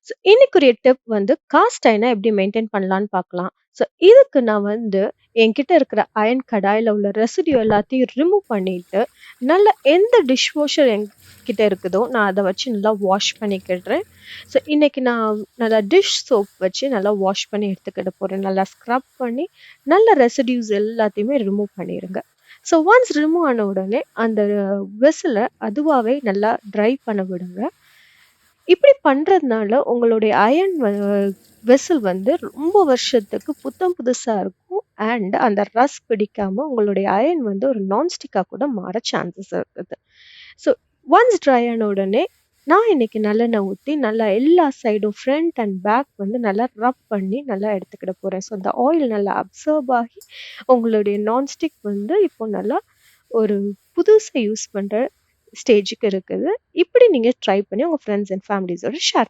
So இன்னைக்குரிய tip வந்து cost அயர்னை எப்படி maintain பண்ணலான்னு பார்க்கலாம். ஸோ இதுக்கு நான் வந்து என்கிட்ட இருக்கிற அயர்ன் கடாயில உள்ள ரெசிடியூ எல்லாத்தையும் ரிமூவ் பண்ணிட்டு, நல்ல எந்த டிஷ் வாஷர் என்கிட்ட இருக்குதோ, நான் அத வச்சு நல்லா வாஷ் பண்ணிக்கிடுறேன். ஸோ இன்னைக்கு நான் நல்லா டிஷ் சோப் வச்சு நல்லா வாஷ் பண்ணி எடுத்துக்கிட போறேன். நல்லா ஸ்க்ரப் பண்ணி, நல்ல ரெசிடியூஸ் எல்லாத்தையுமே ரிமூவ் பண்ணிருங்க. ஸோ ஒன்ஸ் ரிமூவ் ஆன உடனே அந்த வெஸ்ஸல அதுவாவே நல்லா ட்ரை பண்ண விடுங்க. இப்படி பண்றதுனால உங்களுடைய அயர்ன் வெசல் வந்து ரொம்ப வருஷத்துக்கு புத்தம் புதுசா இருக்கும். அண்ட் அந்த ரஸ் பிடிக்காம உங்களுடைய அயர்ன் வந்து ஒரு நான்ஸ்டிக்கா கூட மாற சான்சஸ் இருக்குது. ஸோ ஒன்ஸ் ட்ரை ஆன உடனே நான் இன்னைக்கு நல்லெண்ணெய் ஊற்றி நல்லா எல்லா சைடும் ஃப்ரண்ட் அண்ட் பேக் வந்து நல்லா ரப் பண்ணி நல்லா எடுத்துக்கிட போகிறேன். ஸோ அந்த ஆயில் நல்லா அப்சர்வ் ஆகி உங்களுடைய நான்ஸ்டிக் வந்து இப்போ நல்லா ஒரு புதுசா யூஸ் பண்ற ஸ்டேஜுக்கு இருக்குது. இப்படி நீங்க ட்ரை பண்ணி உங்க ஃப்ரெண்ட்ஸ் அண்ட் ஃபேமிலிஸோட ஷேர்